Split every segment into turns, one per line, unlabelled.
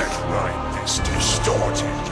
That mind is distorted.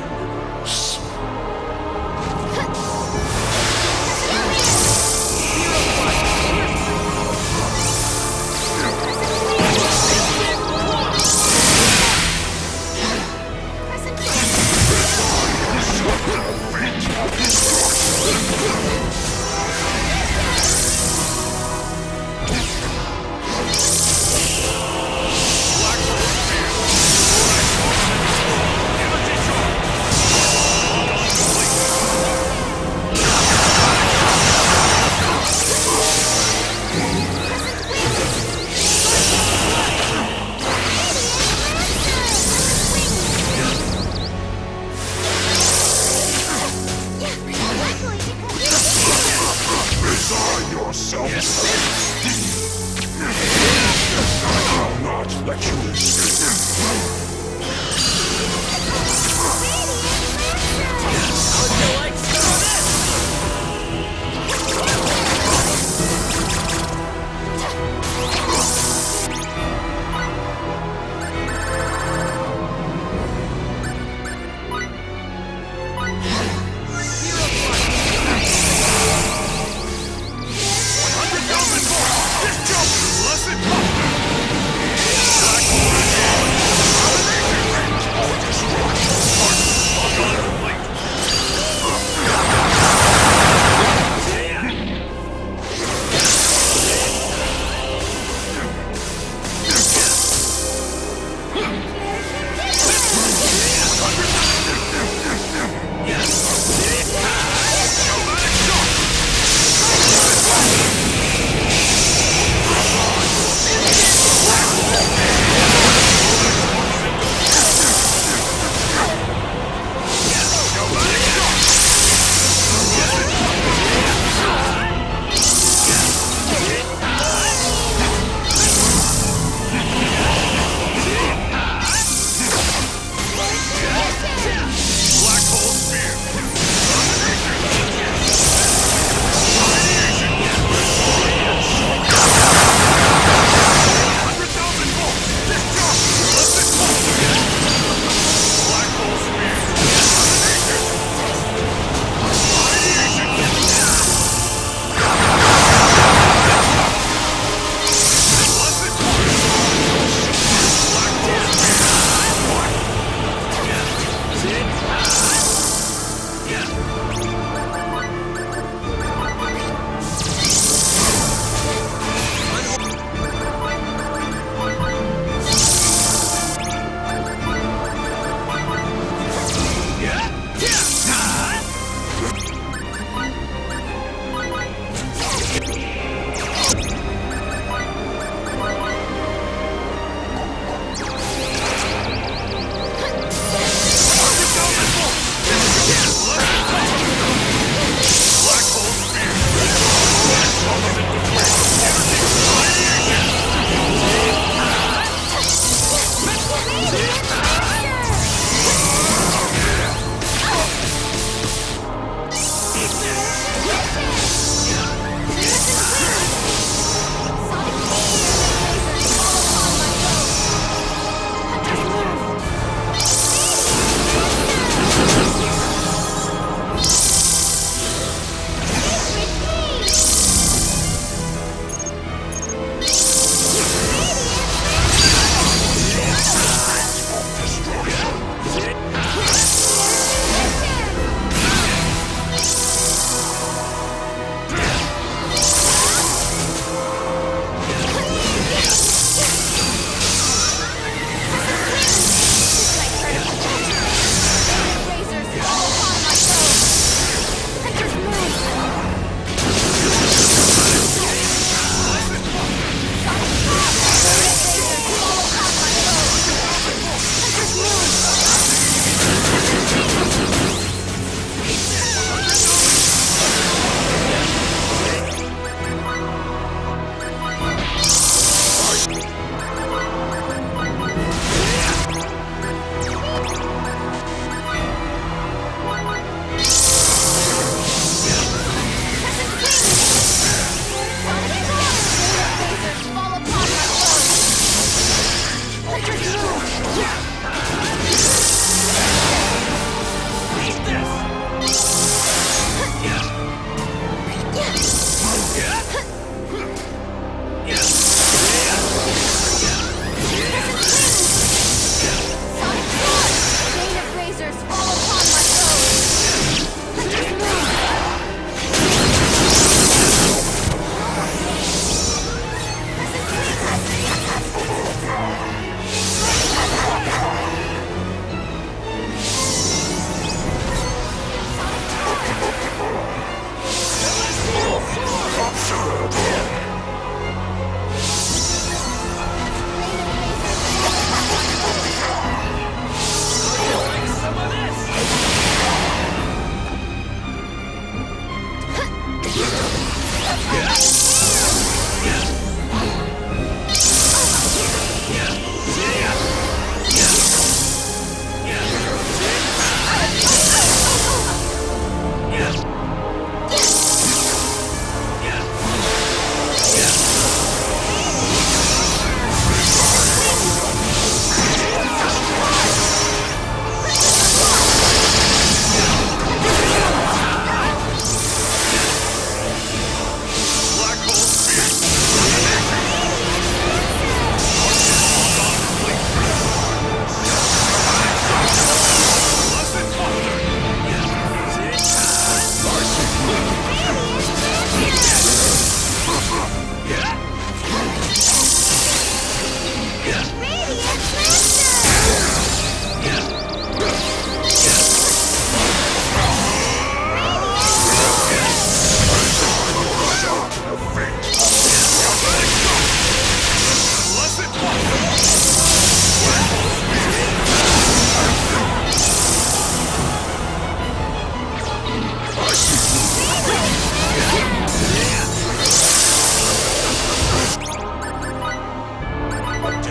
Black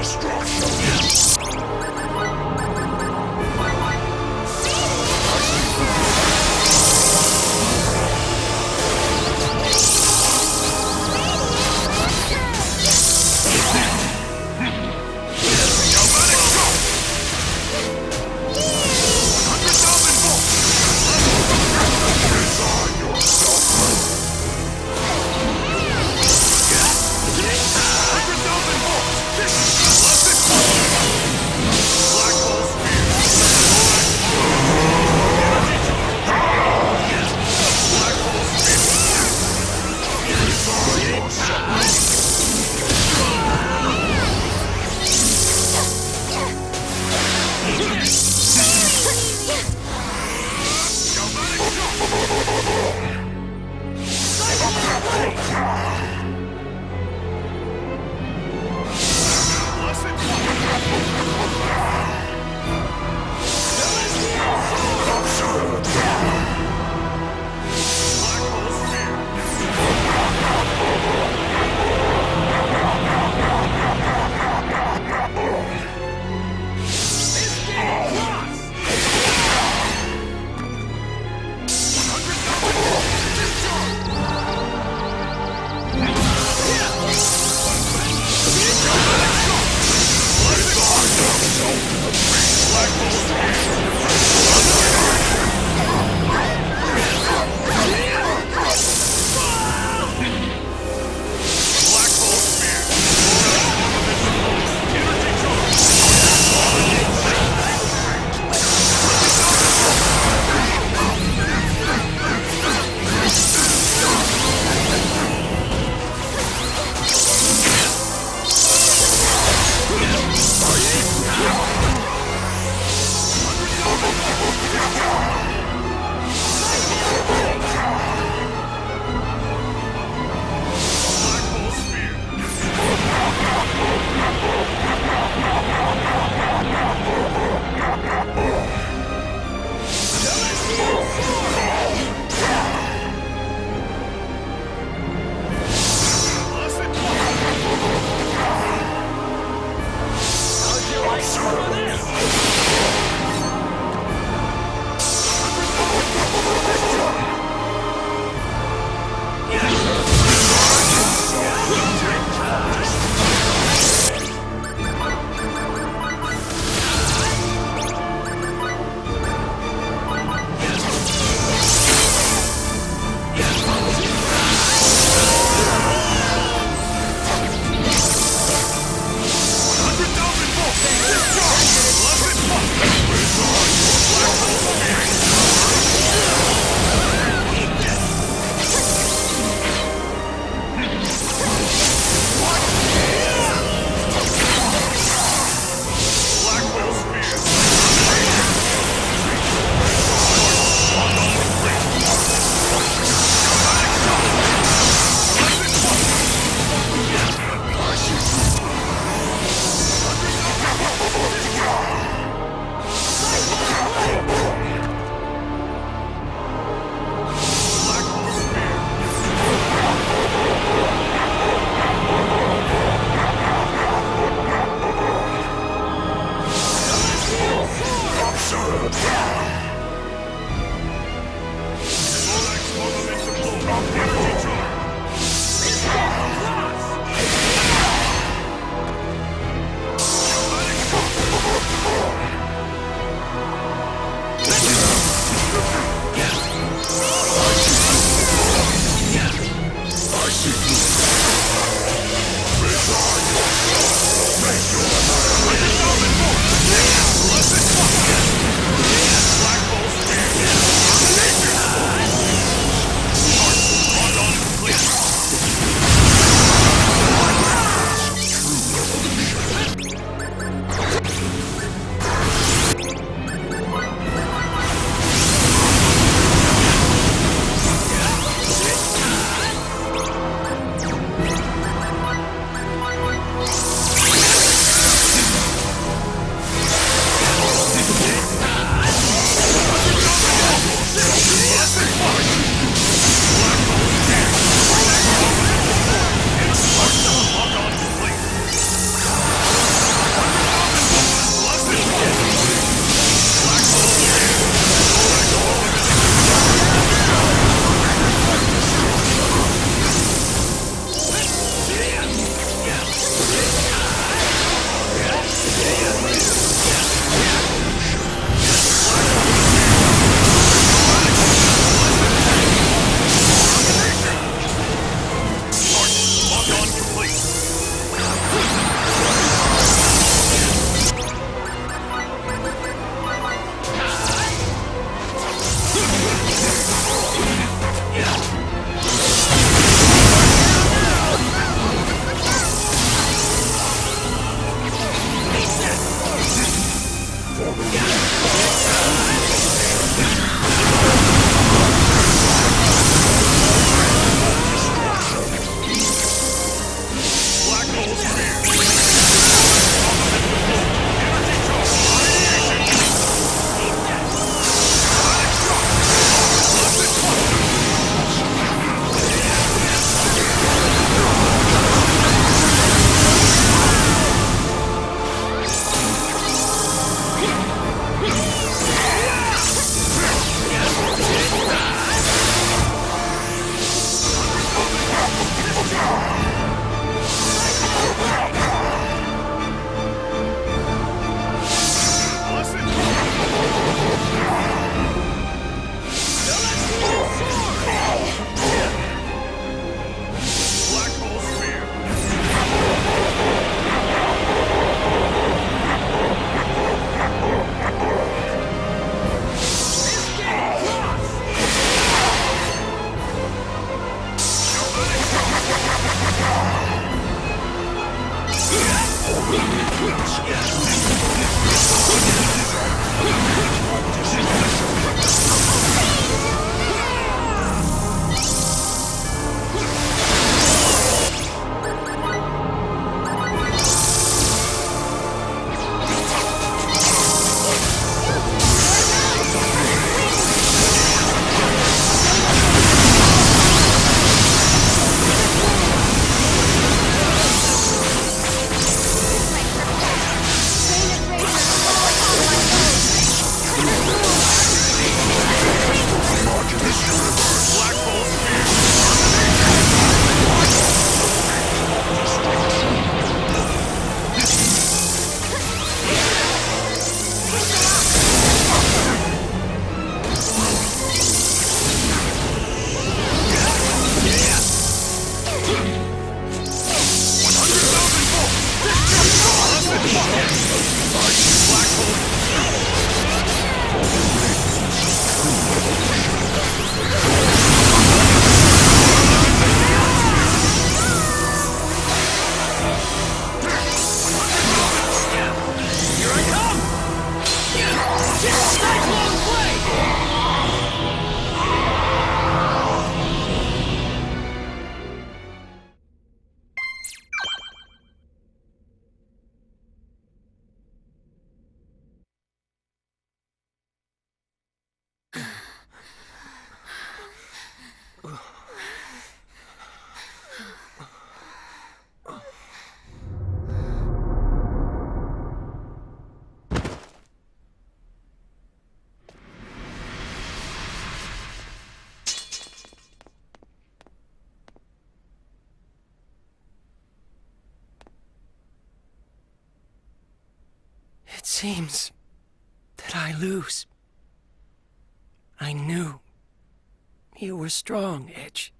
destruction.
It seems that I lose. I knew you were strong, Edge.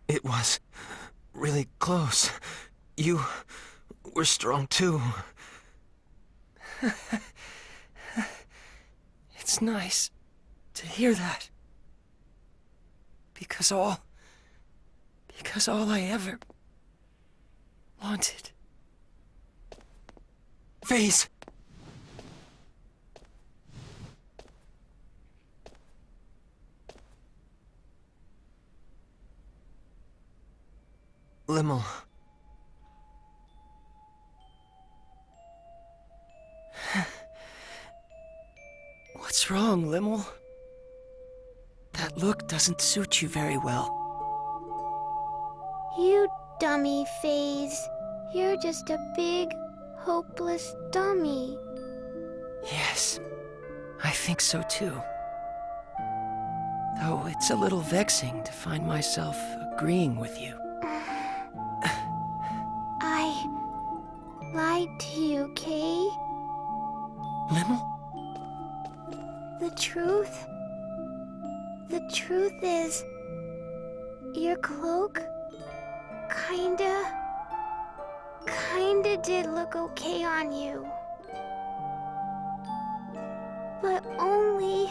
It was really close. You were strong too.
It's nice to hear that. Because all I ever wanted.
Phase! Limmel.
What's wrong, Limmel? That look doesn't suit you very well.
You dummy, Phase. You're just a big, hopeless dummy.
Yes, I think so too. Though it's a little vexing to find myself agreeing with you.
I lied to you, Kay.
Limmel?
The truth is, your cloak kinda did look okay on you. But only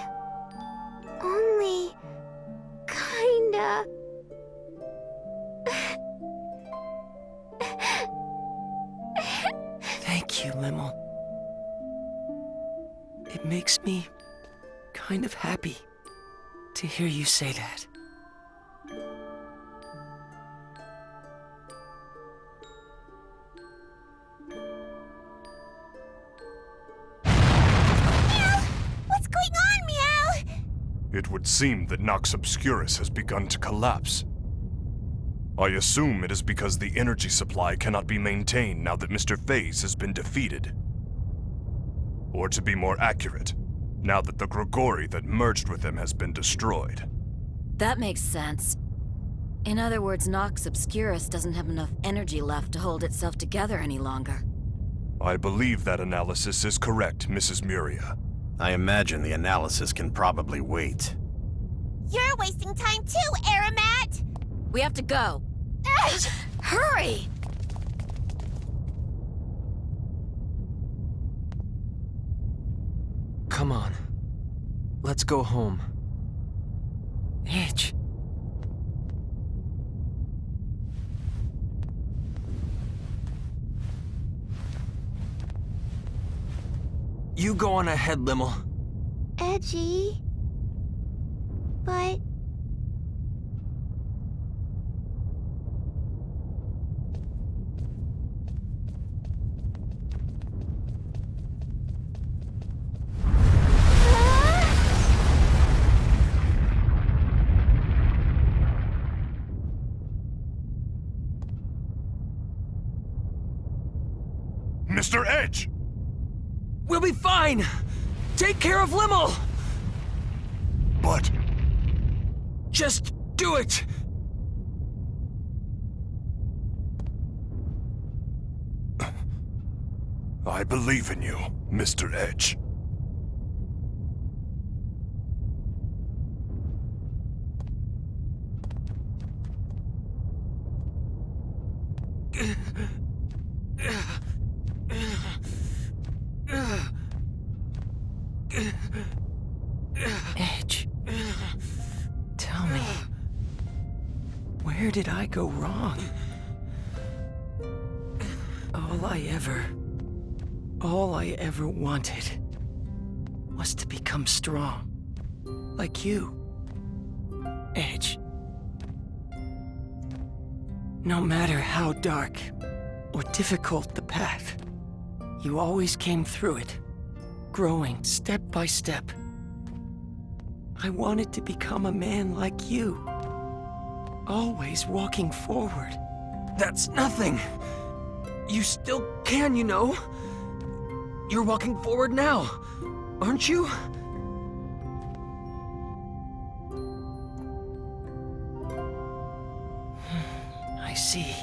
kinda.
Thank you, Limmel. It makes me kind of happy to hear you say that.
What's going on, Meow?
It would seem that Nox Obscurus has begun to collapse. I assume it is because the energy supply cannot be maintained now that Mr. Phase has been defeated. Or to be more accurate, now that the Grigori that merged with him has been destroyed.
That makes sense. In other words, Nox Obscurus doesn't have enough energy left to hold itself together any longer.
I believe that analysis is correct, Mrs. Muria.
I imagine the analysis can probably wait.
You're wasting time too, Aramat!
We have to go. Hurry!
Come on. Let's go home.
Edge.
You go on ahead, Limmel.
Edgy. But...
Mr. Edge!
We'll be fine! Take care of Limmel!
But...
Just do it!
I believe in you, Mr. Edge.
Edge. Tell me, where did I go wrong? All I ever wanted was to become strong, like you, Edge. No matter how dark or difficult the path, you always came through it, growing step by step. I wanted to become a man like you, always walking forward.
That's nothing! You still can, you know. You're walking forward now, aren't you?
I see.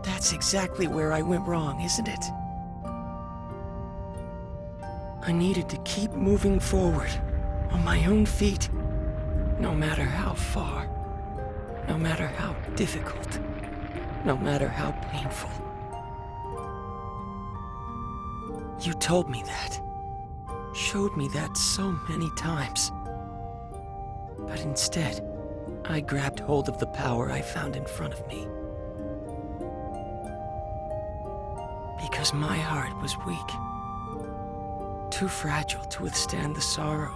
That's exactly where I went wrong, isn't it? I needed to keep moving forward, on my own feet, no matter how far, no matter how difficult, no matter how painful. You told me that, showed me that so many times. But instead, I grabbed hold of the power I found in front of me. Because my heart was weak, too fragile to withstand the sorrow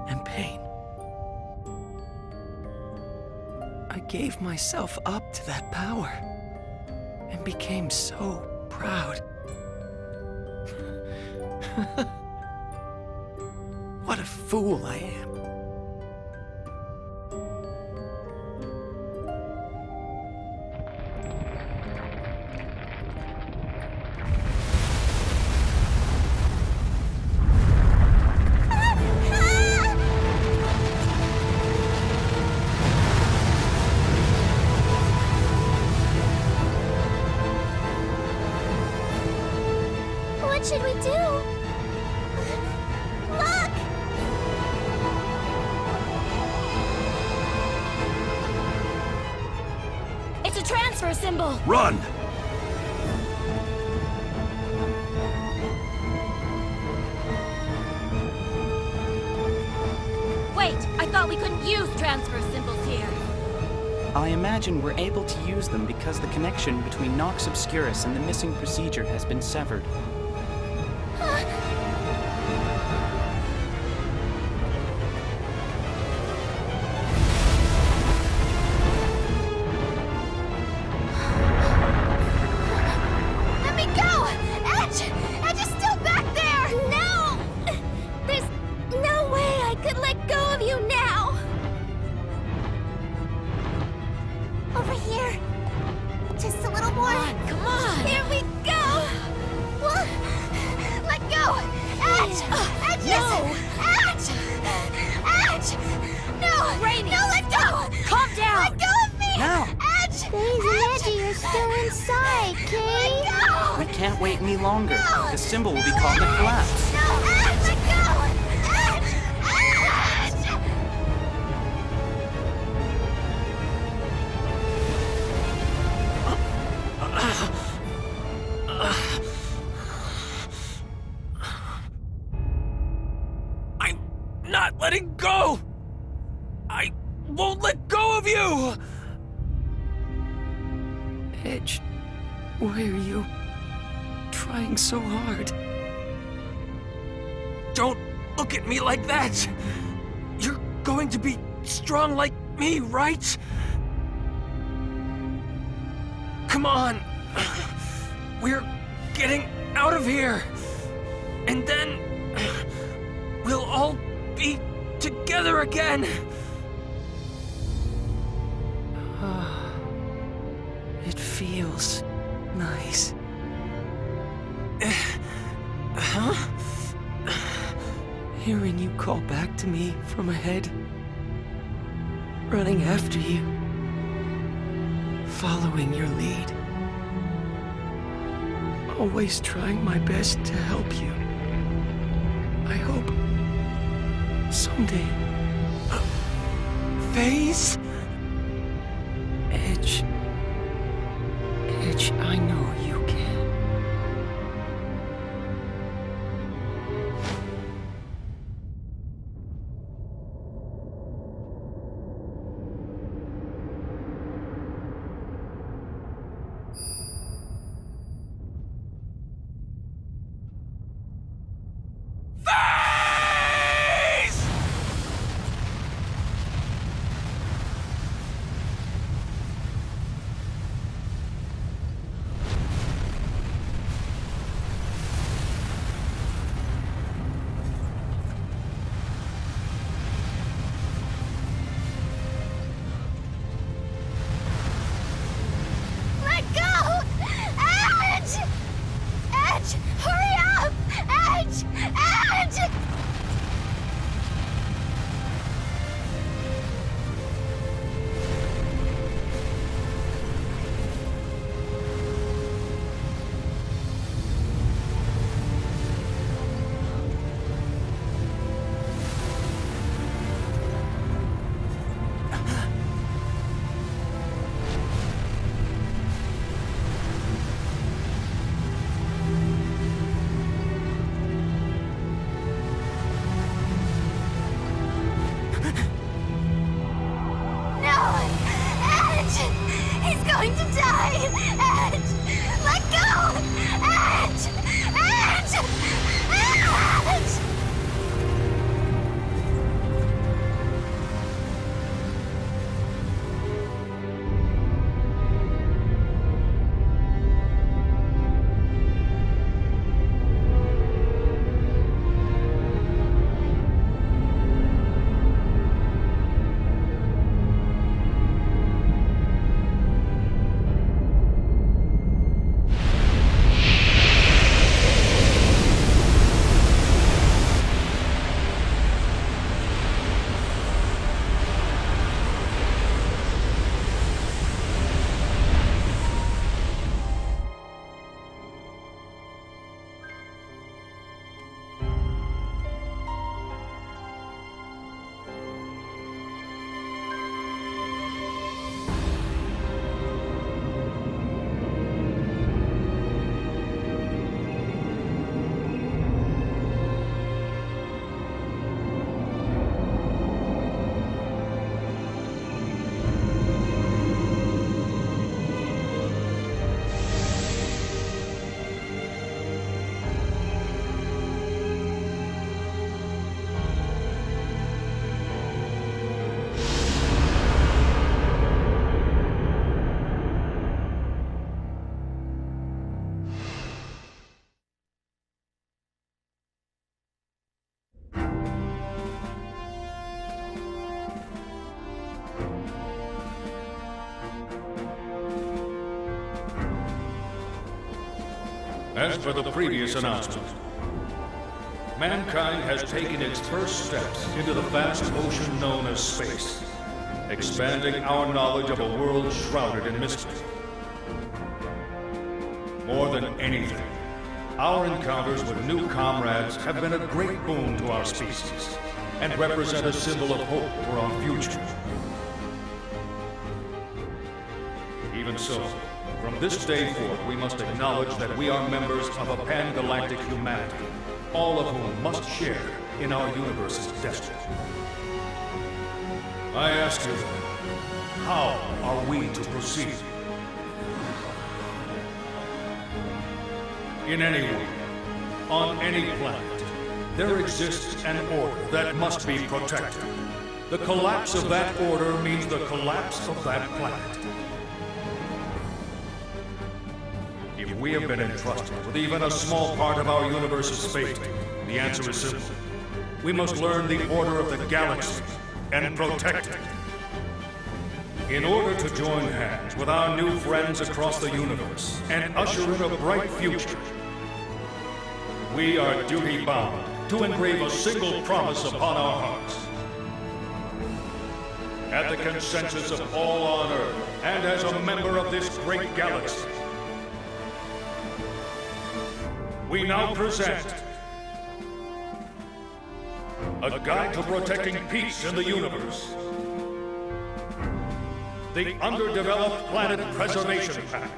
and pain. I gave myself up to that power and became so proud. What a fool I am.
What should we do? Look!
It's a transfer symbol!
Run!
Wait, I thought we couldn't use transfer symbols here.
I imagine we're able to use them because the connection between Nox Obscurus and the missing procedure has been severed.
Let me go! Edge! Edge is still back there! No! There's no way I could let go of you now! Over here. Just a little more.
Come on!
Here we go! Well, let go! Edge! Edge,
No!
yes! Edge! Edge! No!
Rainy!
No, let go!
Calm down!
Let go of me!
Now!
Edge! Daisy and Edgy are still inside, Kay! Let go!
We can't wait any longer. The symbol will be caught in a collapse.
No! Edge! Let go! Edge! Edge!
I'm not letting go! I won't let go of you!
Edge, why are you trying so hard.
Don't look at me like that! You're going to be strong like me, right? Come on! We're getting out of here! And then... we'll all be together again!
It feels nice.
Huh?
Hearing you call back to me from ahead. Running after you. Following your lead. Always trying my best to help you. I hope someday.
Phase?
Edge, I know you can.
Let go! Edge! Edge! Hurry up! Edge! Edge! No! Edge! He's going to die! Edge! Let go! Edge! Edge! Edge!
As for the previous announcement, mankind has taken its first steps into the vast ocean known as space, expanding our knowledge of a world shrouded in mystery. More than anything, our encounters with new comrades have been a great boon to our species and represent a symbol of hope for our future. Even so, from this day forth, we must acknowledge that we are members of a pan-galactic humanity, all of whom must share in our universe's destiny. I ask you, how are we to proceed? In any world, on any planet, there exists an order that must be protected. The collapse of that order means the collapse of that planet. If we have been entrusted with even a small part of our universe's fate, the answer is simple. We must learn the order of the galaxy and protect it. In order to join hands with our new friends across the universe and usher in a bright future, we are duty-bound to engrave a single promise upon our hearts. At the consensus of all on Earth, and as a member of this great galaxy, we now present a guide to protecting peace in the universe. The Underdeveloped Planet Preservation Pact.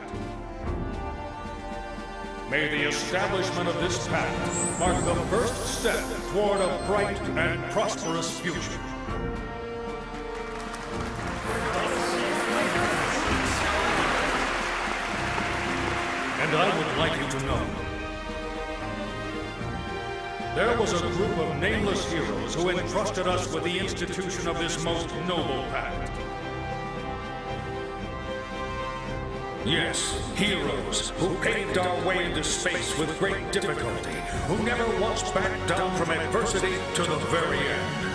May the establishment of this pact mark the first step toward a bright and prosperous future. And I would like you to know, there was a group of nameless heroes who entrusted us with the institution of this most noble pact. Yes, heroes who paved our way into space with great difficulty, who never once backed down from adversity to the very end.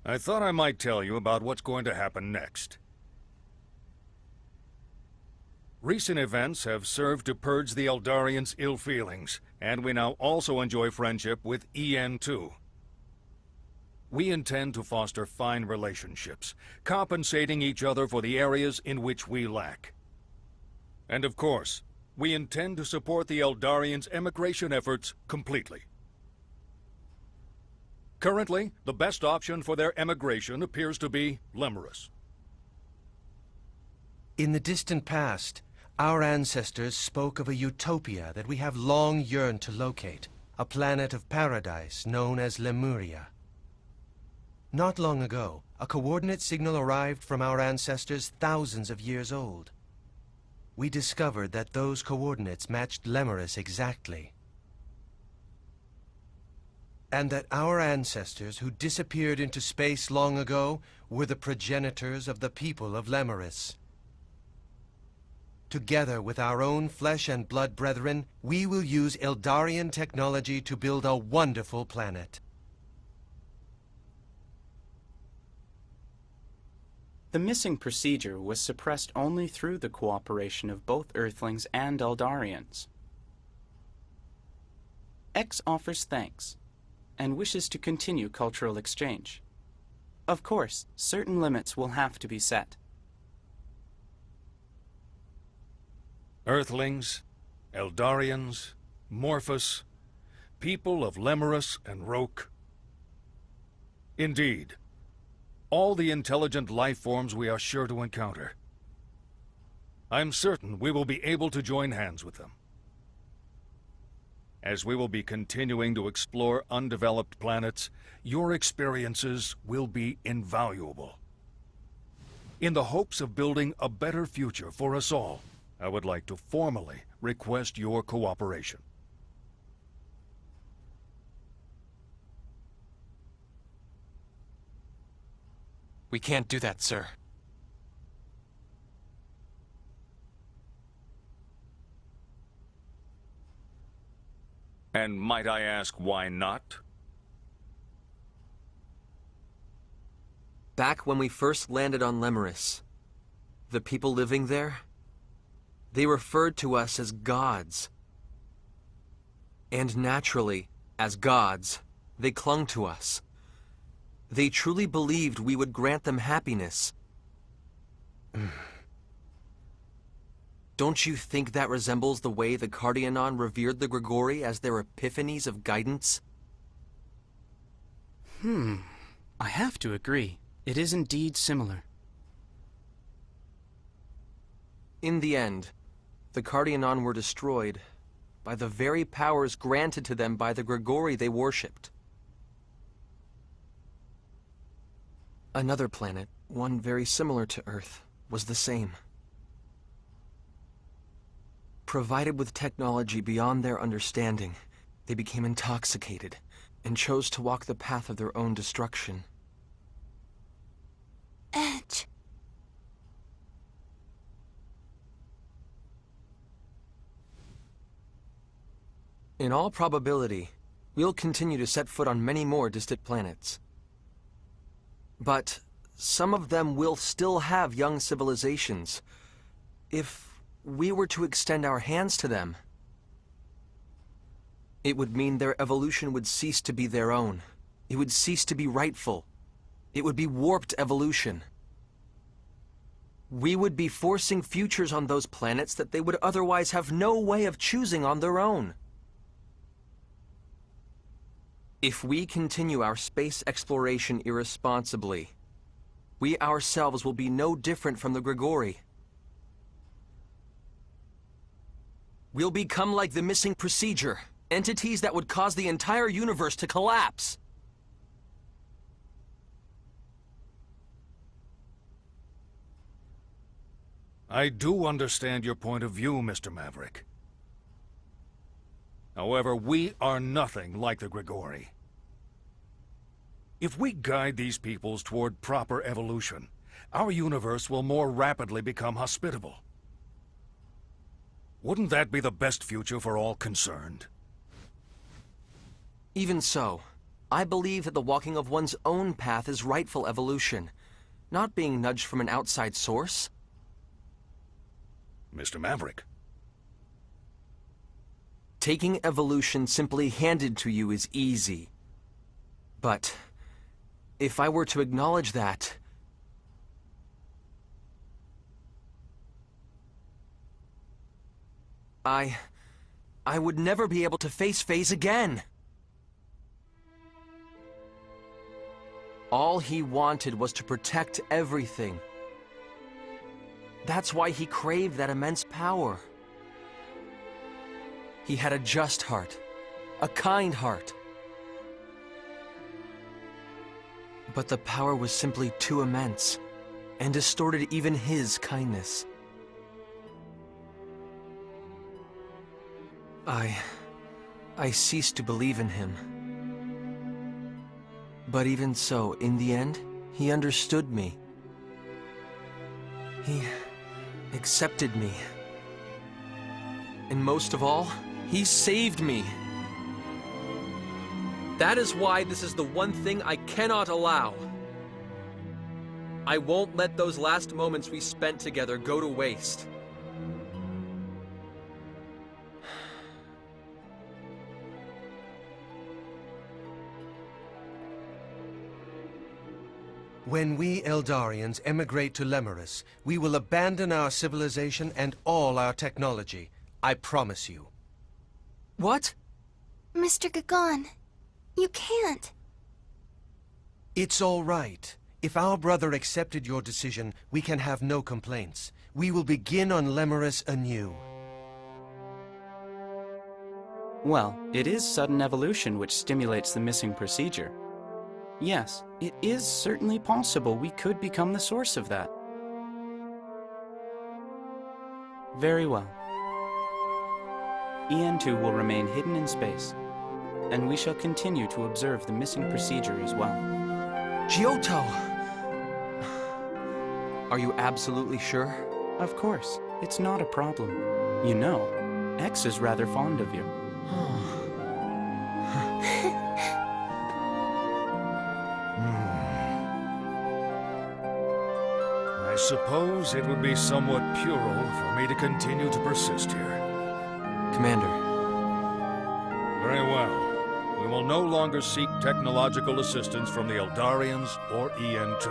I thought I might tell you about what's going to happen next. Recent events have served to purge the Eldarians' ill feelings, and we now also enjoy friendship with EN2. We intend to foster fine relationships, compensating each other for the areas in which we lack. And of course, we intend to support the Eldarians' emigration efforts completely. Currently, the best option for their emigration appears to be Lemurus.
In the distant past, our ancestors spoke of a utopia that we have long yearned to locate, a planet of paradise known as Lemuria. Not long ago, a coordinate signal arrived from our ancestors thousands of years old. We discovered that those coordinates matched Lemurus exactly. And that our ancestors who disappeared into space long ago were the progenitors of the people of Lemurus. Together with our own flesh and blood brethren, we will use Eldarian technology to build a wonderful planet.
The missing procedure was suppressed only through the cooperation of both Earthlings and Eldarians. X offers thanks, and wishes to continue cultural exchange. Of course, certain limits will have to be set.
Earthlings, Eldarians, Morphus, people of Lemurus and Roke. Indeed, all the intelligent life forms we are sure to encounter. I'm certain we will be able to join hands with them. As we will be continuing to explore undeveloped planets, your experiences will be invaluable. In the hopes of building a better future for us all, I would like to formally request your cooperation.
We can't do that, sir.
And might I ask why not?
Back when we first landed on Lemurus, the people living there, they referred to us as gods. And naturally, as gods, they clung to us. They truly believed we would grant them happiness. Don't you think that resembles the way the Cardianon revered the Grigori as their epiphanies of guidance?
I have to agree. It is indeed similar.
In the end, the Cardianon were destroyed by the very powers granted to them by the Grigori they worshipped. Another planet, one very similar to Earth, was the same. Provided with technology beyond their understanding, they became intoxicated and chose to walk the path of their own destruction.
Edge.
In all probability, we'll continue to set foot on many more distant planets. But some of them will still have young civilizations. If we were to extend our hands to them, it would mean their evolution would cease to be their own. It would cease to be rightful. It would be warped evolution. We would be forcing futures on those planets that they would otherwise have no way of choosing on their own. If we continue our space exploration irresponsibly, we ourselves will be no different from the Grigori. We'll become like the missing procedure, entities that would cause the entire universe to collapse.
I do understand your point of view, Mr. Maverick. However, we are nothing like the Grigori. If we guide these peoples toward proper evolution, our universe will more rapidly become hospitable. Wouldn't that be the best future for all concerned?
Even so, I believe that the walking of one's own path is rightful evolution, not being nudged from an outside source.
Mr. Maverick.
Taking evolution simply handed to you is easy. But if I were to acknowledge that, I would never be able to face Phase again. All he wanted was to protect everything. That's why he craved that immense power. He had a just heart, a kind heart. But the power was simply too immense, and distorted even his kindness. I ceased to believe in him. But even so, in the end, he understood me. He accepted me And most of all, he saved me. That is why this is the one thing I cannot allow. I won't let those last moments we spent together go to waste.
When we Eldarians emigrate to Lemurus, we will abandon our civilization and all our technology. I promise you.
What?
Mr. Gagon, you can't.
It's all right. If our brother accepted your decision, we can have no complaints. We will begin on Lemurus anew.
Well, it is sudden evolution which stimulates the missing procedure. Yes, it is certainly possible we could become the source of that. Very well. EN2 will remain hidden in space, and we shall continue to observe the missing procedure as well.
Giotto! Are you absolutely sure?
Of course, it's not a problem. You know, X is rather fond of you.
I suppose it would be somewhat puerile for me to continue to persist here.
Commander.
Very well. We will no longer seek technological assistance from the Eldarians or EN2.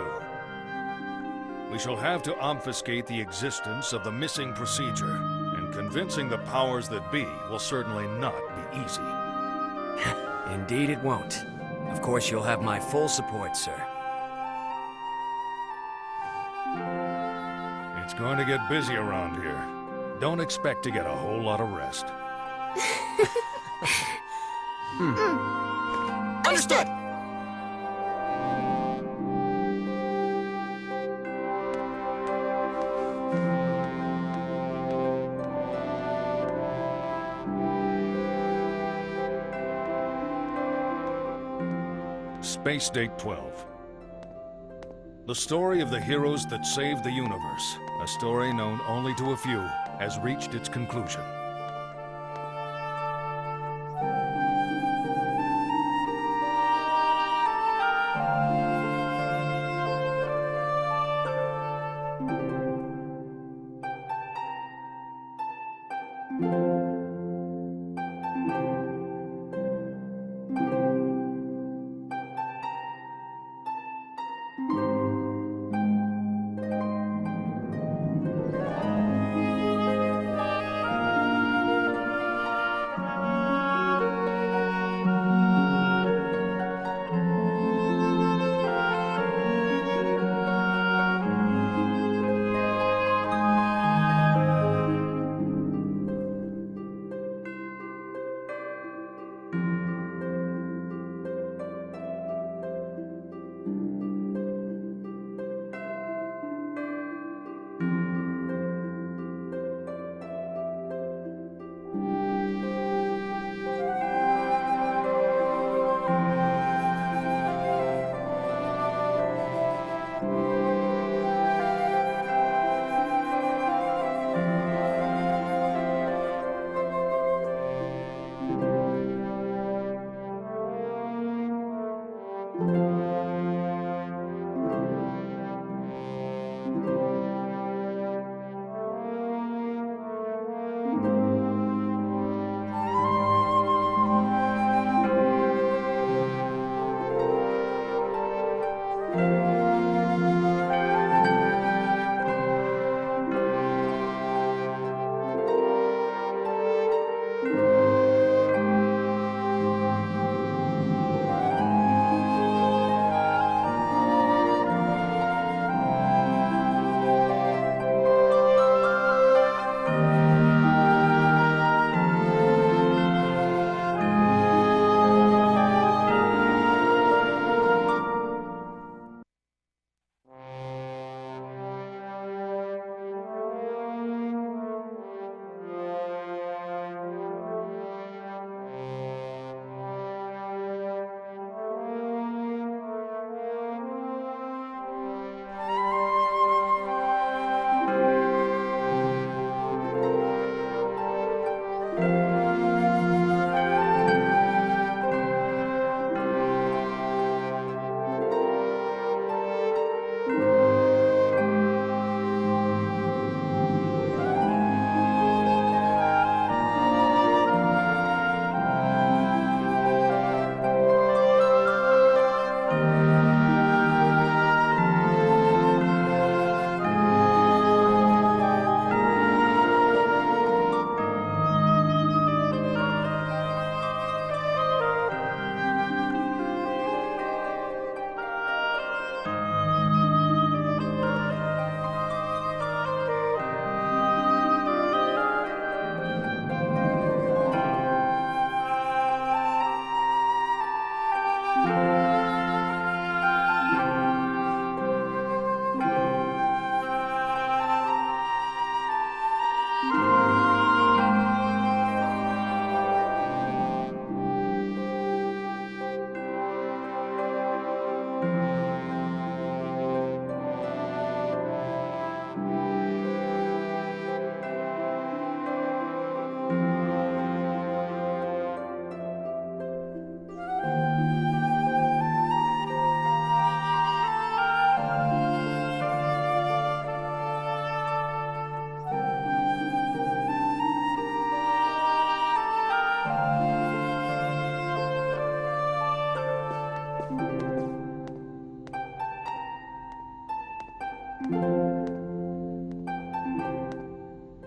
We shall have to obfuscate the existence of the missing procedure, and convincing the powers that be will certainly not be easy.
Indeed it won't. Of course you'll have my full support, sir.
It's going to get busy around here. Don't expect to get a whole lot of rest.
Understood!
Space Date 12. The story of the heroes that saved the universe, a story known only to a few, has reached its conclusion.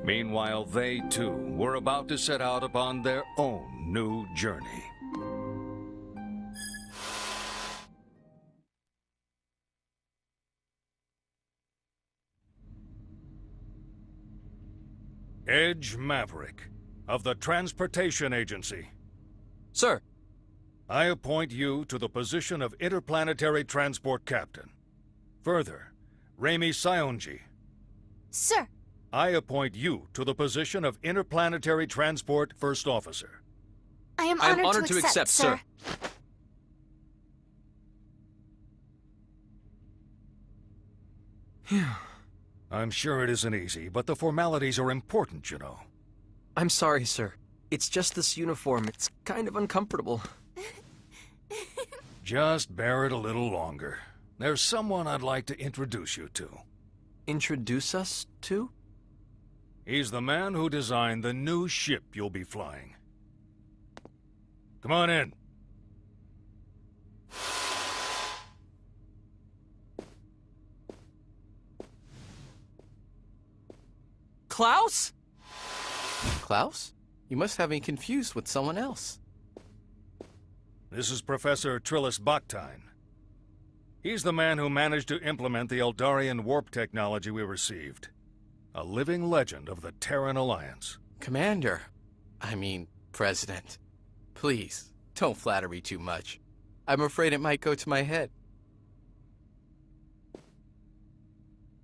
Meanwhile, they too were about to set out upon their own new journey. Edge Maverick, of the Transportation Agency.
Sir.
I appoint you to the position of Interplanetary Transport Captain. Further, Raimi Sionji.
Sir.
I appoint you to the position of Interplanetary Transport First Officer.
I am honored to accept, sir.
I'm sure it isn't easy, but the formalities are important, you know.
I'm sorry, sir. It's just this uniform. It's kind of uncomfortable.
Just bear it a little longer. There's someone I'd like to introduce you to.
Introduce us to?
He's the man who designed the new ship you'll be flying. Come on in.
Klaus?
Klaus? You must have me confused with someone else.
This is Professor Trillis Baktine. He's the man who managed to implement the Eldarian warp technology we received. A living legend of the Terran Alliance.
Commander. President. Please, don't flatter me too much. I'm afraid it might go to my head.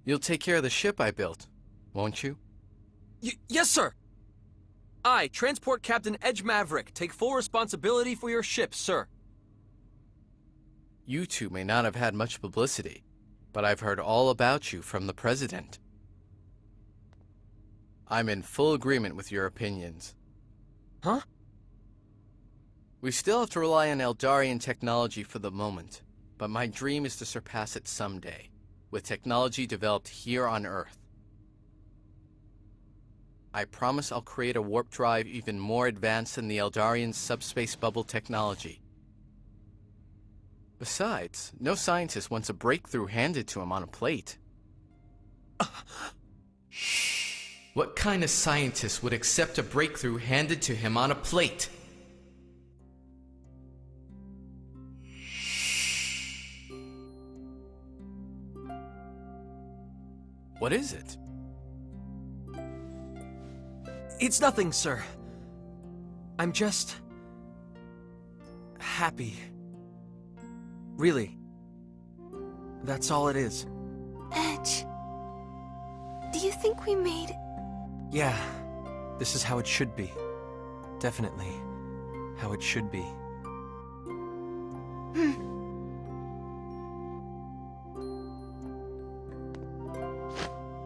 You'll take care of the ship I built, won't you?
Yes, sir! I, Transport Captain Edge Maverick, take full responsibility for your ship, sir.
You two may not have had much publicity, but I've heard all about you from the President. I'm in full agreement with your opinions.
Huh?
We still have to rely on Eldarian technology for the moment, but my dream is to surpass it someday, with technology developed here on Earth. I promise I'll create a warp drive even more advanced than the Eldarian subspace bubble technology. Besides, no scientist wants a breakthrough handed to him on a plate. What kind of scientist would accept a breakthrough handed to him on a plate? What is it?
It's nothing, sir. I'm just... happy. Really. That's all it is.
Edge, do you think we made...
Yeah, this is how it should be. Definitely how it should be.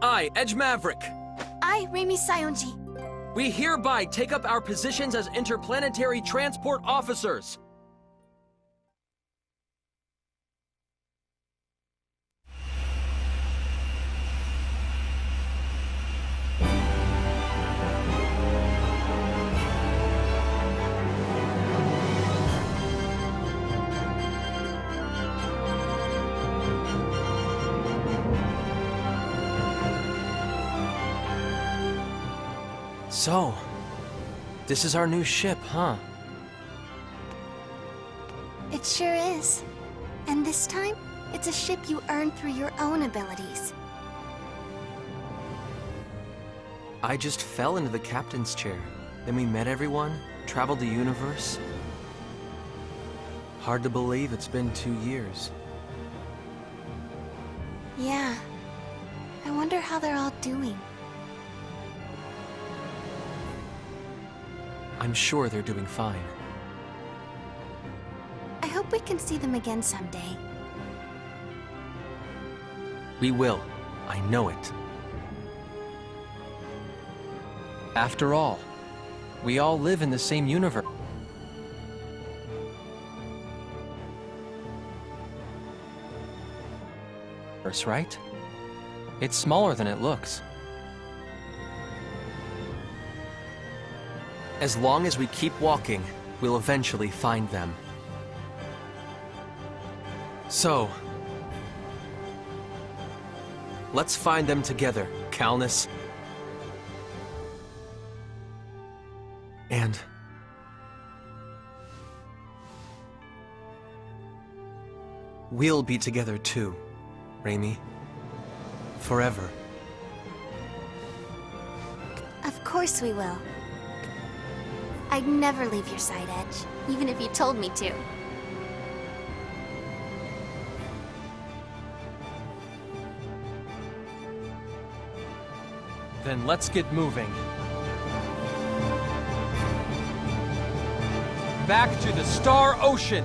I, Edge Maverick.
I, Raimi Sionji.
We hereby take up our positions as interplanetary transport officers. So, this is our new ship, huh?
It sure is. And this time, it's a ship you earned through your own abilities.
I just fell into the captain's chair. Then we met everyone, traveled the universe. Hard to believe it's been 2 years.
Yeah. I wonder how they're all doing.
I'm sure they're doing fine.
I hope we can see them again someday.
We will. I know it. After all, we all live in the same universe. Right? It's smaller than it looks. As long as we keep walking, we'll eventually find them. So, let's find them together, Calnus. And we'll be together too, Raimi. Forever.
Of course we will. I'd never leave your side, Edge, even if you told me to.
Then let's get moving. Back to the Star Ocean!